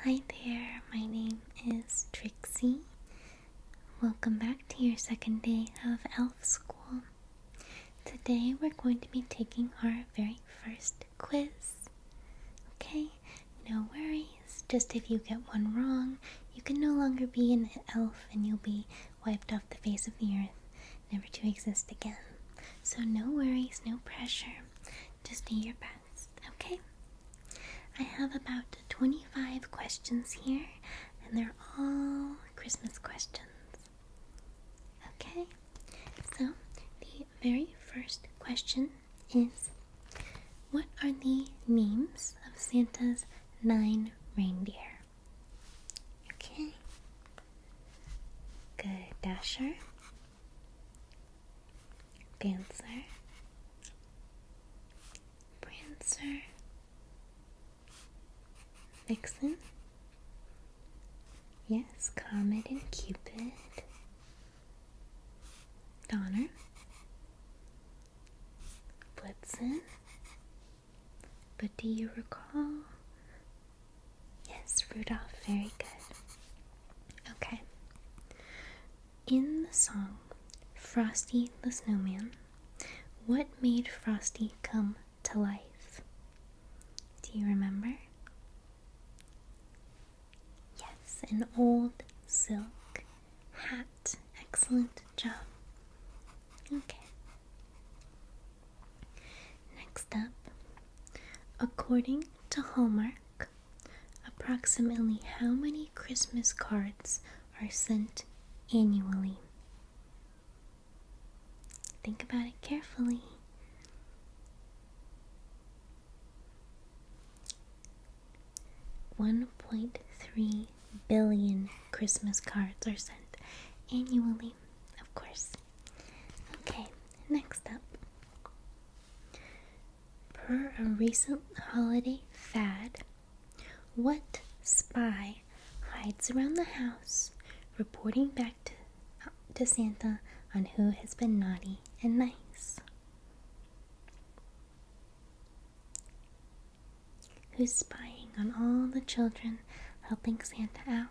Hi there, my name is Trixie. Welcome back to your second day of elf school. Today we're going to be taking our very first quiz. Okay, no worries, just if you get one wrong, you can no longer be an elf and you'll be wiped off the face of the earth, never to exist again. So no worries, no pressure, just do your best, okay? I have about 25 questions here, and they're all Christmas questions. Okay, so the very first question is, what are the names of Santa's 9 reindeer? Okay, good. Dasher, Dancer, Prancer, Vixen, yes, Comet and Cupid, Donner, Blitzen, but do you recall? Yes, Rudolph, very good. Okay. In the song Frosty the Snowman, what made Frosty come to life? Do you remember? Yes, an old silk hat. Excellent job. Okay. Next up, according to Hallmark, approximately how many Christmas cards are sent annually? Think about it carefully. 1.3 billion Christmas cards are sent annually, of course. Okay, next up. Per a recent holiday fad, what spy hides around the house reporting back to Santa on who has been naughty and nice? Who's spying on all the children, helping Santa out?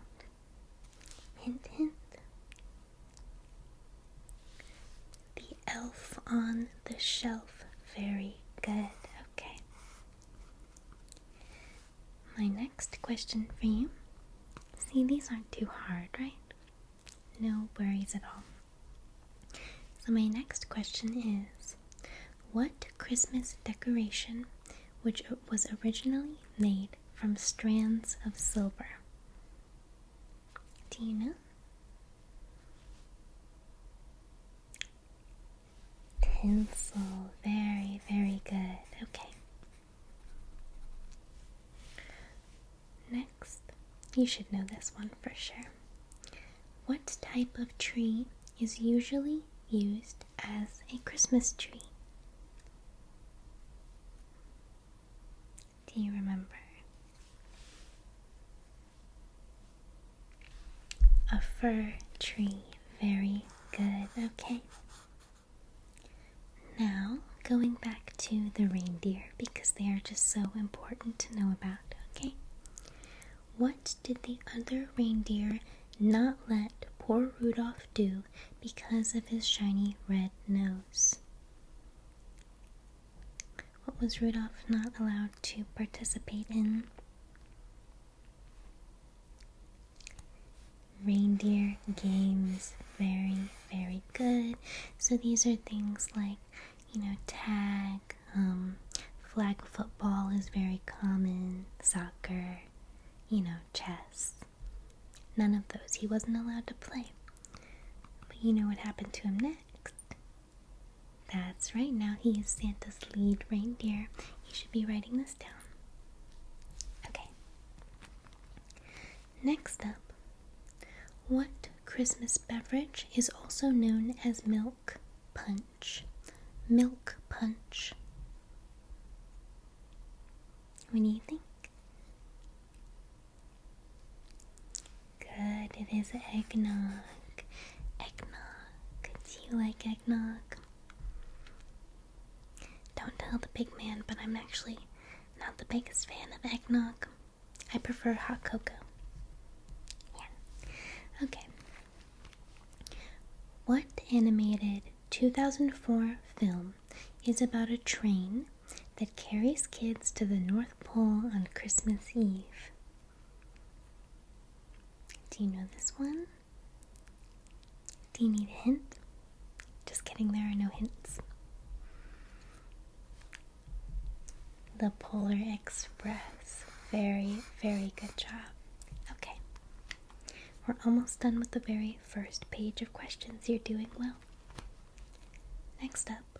Hint, hint. The elf on the shelf. Very good. Okay. My next question for you. See, these aren't too hard, right? No worries at all. So my next question is, what Christmas decoration, which was originally made from strands of silver? Do you know? Tinsel. Very, very good. Okay. Next, you should know this one for sure. What type of tree is usually used as a Christmas tree? Do you remember? A fir tree. Very good. Okay. Now, going back to the reindeer because they are just so important to know about, okay? What did the other reindeer not let poor Rudolph do because of his shiny red nose? What was Rudolph not allowed to participate in? Reindeer games. Very, very good. So these are things like, tag, flag football is very common, soccer, chess. None of those. He wasn't allowed to play. But you know what happened to him next? That's right, now he is Santa's lead reindeer. You should be writing this down. Okay. Next up, what Christmas beverage is also known as milk punch? Milk punch. What do you think? Good, it is eggnog. Eggnog. Do you like eggnog? Don't tell the big man, but I'm actually not the biggest fan of eggnog. I prefer hot cocoa. Yeah. Okay. What animated 2004 film is about a train that carries kids to the North Pole on Christmas Eve? Do you know this one? Do you need a hint? Just kidding, there are no hints. The Polar Express. Very, very good job. Okay. We're almost done with the very first page of questions. You're doing well. Next up.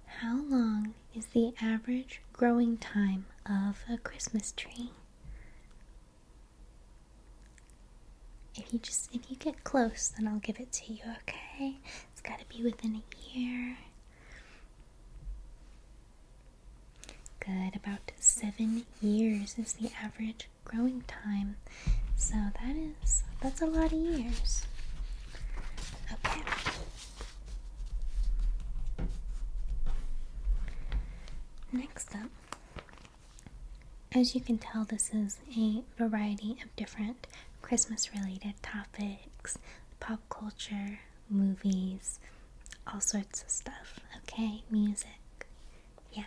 How long is the average growing time of a Christmas tree? If you get close, then I'll give it to you, okay? It's got to be within a year. Good, about 7 years is the average growing time. So that's a lot of years. Okay. Next up, as you can tell, this is a variety of different Christmas-related topics, pop culture, movies, all sorts of stuff, okay? Music, yeah.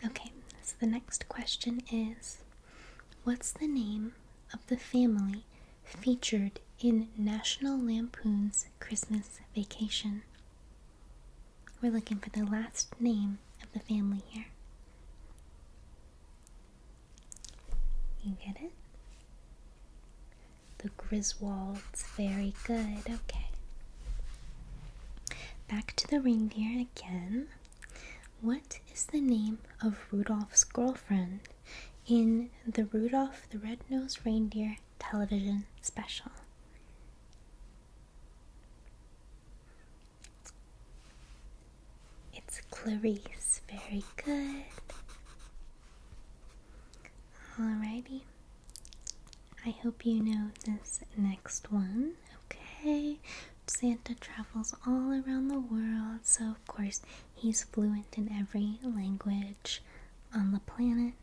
Okay, so the next question is, what's the name of the family featured in National Lampoon's Christmas Vacation? We're looking for the last name of the family here. You get it? The Griswolds. Very good. Okay. Back to the reindeer again. What is the name of Rudolph's girlfriend in the Rudolph the Red-Nosed Reindeer television special? It's Clarice. Very good. Alrighty. I hope you know this next one. Okay. Santa travels all around the world, so of course he's fluent in every language on the planet.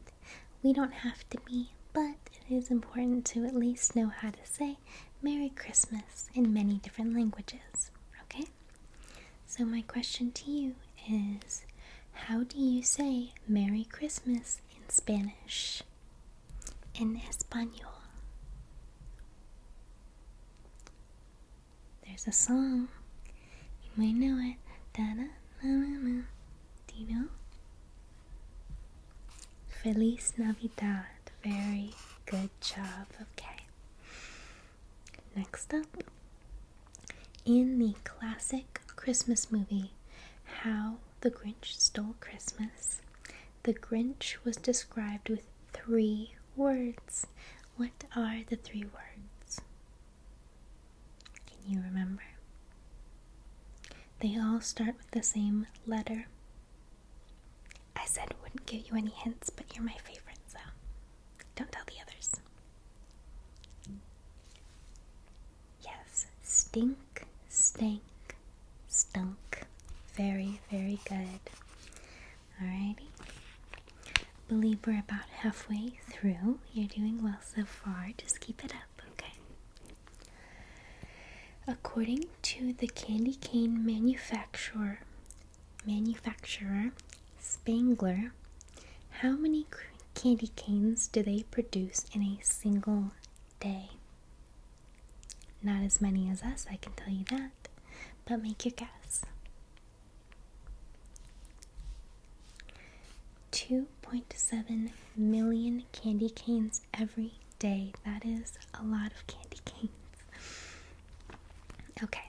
We don't have to be, but it is important to at least know how to say Merry Christmas in many different languages. Okay? So my question to you is, how do you say Merry Christmas in Spanish? En Español. There's a song. You might know it. Da-da-na-na-na. Do you know? Feliz Navidad. Very good job. Okay. Next up. In the classic Christmas movie, How the Grinch Stole Christmas, the Grinch was described with 3 words. What are the 3 words? Can you remember? They all start with the same letter. I said I wouldn't give you any hints, but you're my favorite, so don't tell the others. Yes, stink, stank, stunk. Very, very good. Alrighty. Believe we're about halfway through. You're doing well so far. Just keep it up, okay? According to the candy cane manufacturer Spangler, how many candy canes do they produce in a single day? Not as many as us, I can tell you that, but make your guess. 2.7 million candy canes every day. That is a lot of candy canes. Okay.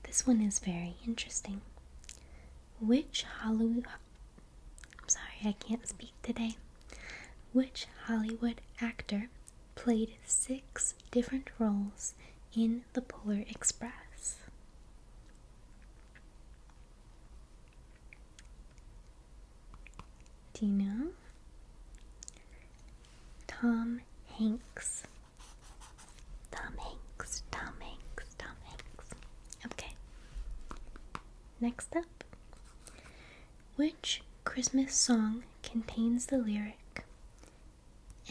This one is very interesting. Which Hollywood actor played 6 different roles in the Polar Express? Do you know? Tom Hanks. Okay. Next up. Which Christmas song contains the lyric,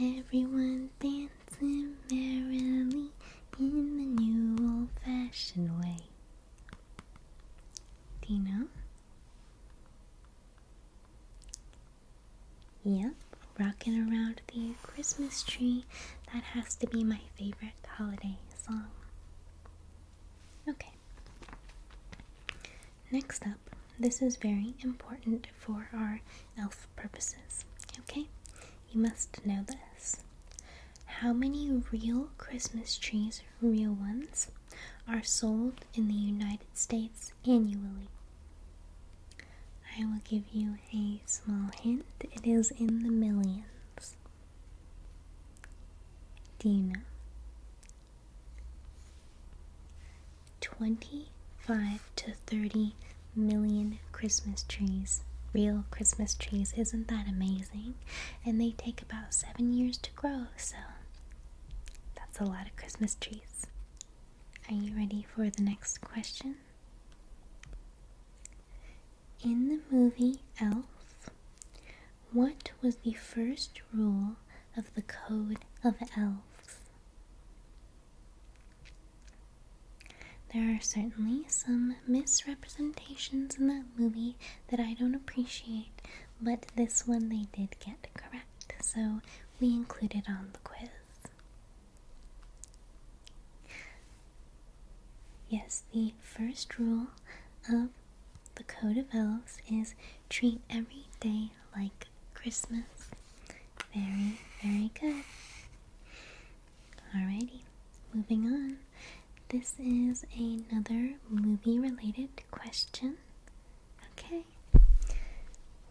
"Everyone dancing merrily in the new old-fashioned way." Do you know? Yep, rocking around the Christmas tree. That has to be my favorite holiday song. Okay. Next up, this is very important for our elf purposes. Okay? You must know this. How many real Christmas trees, real ones, are sold in the United States annually? I will give you a small hint. It is in the millions. Do you know? 25 to 30 million Christmas trees. Real Christmas trees. Isn't that amazing? And they take about 7 years to grow, so that's a lot of Christmas trees. Are you ready for the next question? In the movie Elf, what was the first rule of the Code of Elves? There are certainly some misrepresentations in that movie that I don't appreciate, but this one they did get correct, so we include it on the quiz. Yes, the first rule of the Code of Elves is treat every day like Christmas. Very, very good. Alrighty, moving on. This is another movie-related question. Okay.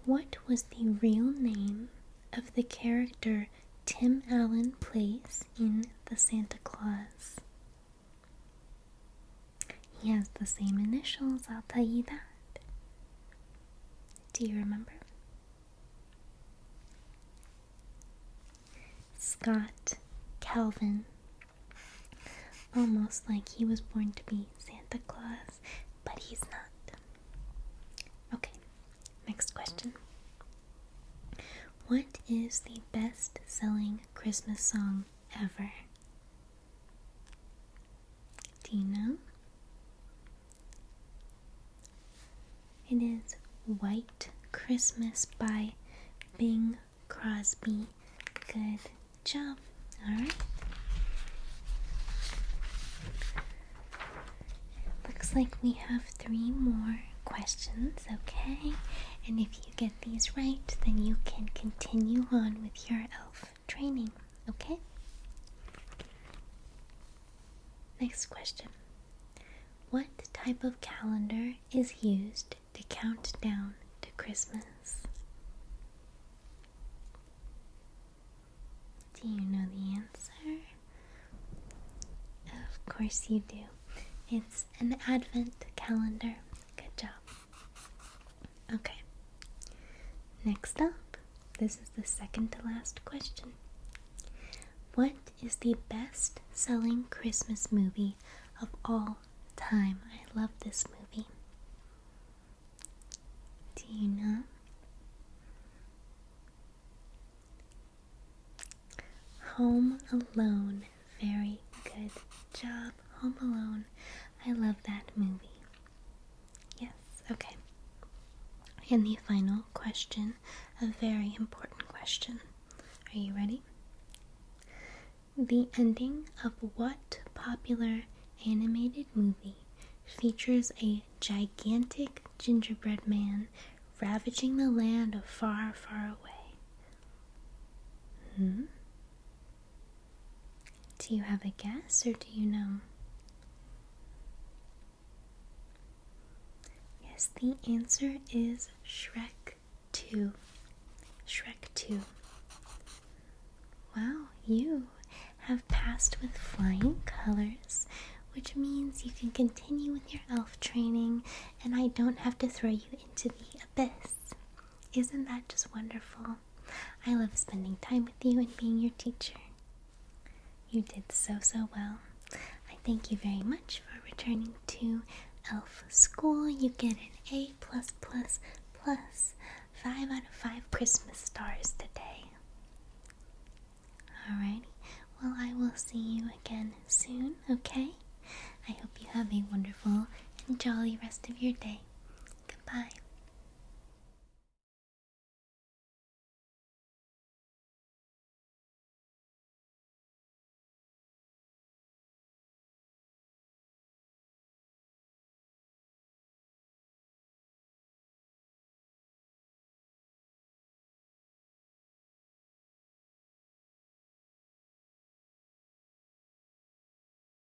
What was the real name of the character Tim Allen plays in The Santa Claus? He has the same initials, I'll tell you that. Do you remember? Scott Calvin. Almost like he was born to be Santa Claus, but he's not. Okay, next question. What is the best-selling Christmas song ever? Do you know? It is White Christmas by Bing Crosby. Good job. Alright. Looks like we have 3 more questions, okay? And if you get these right, then you can continue on with your elf training, okay? Next question. What type of calendar is used to count down to Christmas? Do you know the answer? Of course you do. It's an advent calendar. Good job. Okay. Next up, this is the second to last question. What is the best-selling Christmas movie of all time? I love this movie. Do you know? Home Alone. Very good job. Home Alone. I love that movie. Yes, okay. And the final question, a very important question. Are you ready? The ending of what popular animated movie features a gigantic gingerbread man ravaging the land of far, far away? Do you have a guess, or do you know? Yes, the answer is Shrek 2. Shrek 2. Wow, you have passed with flying colors, which means you can continue with your elf training and I don't have to throw you into the abyss. Isn't that just wonderful? I love spending time with you and being your teacher. You did so well. I thank you very much for returning to elf school. You get an A+++ 5 out of 5 Christmas stars today. Alrighty, well, I will see you again soon, okay? I hope you have a wonderful and jolly rest of your day. Goodbye.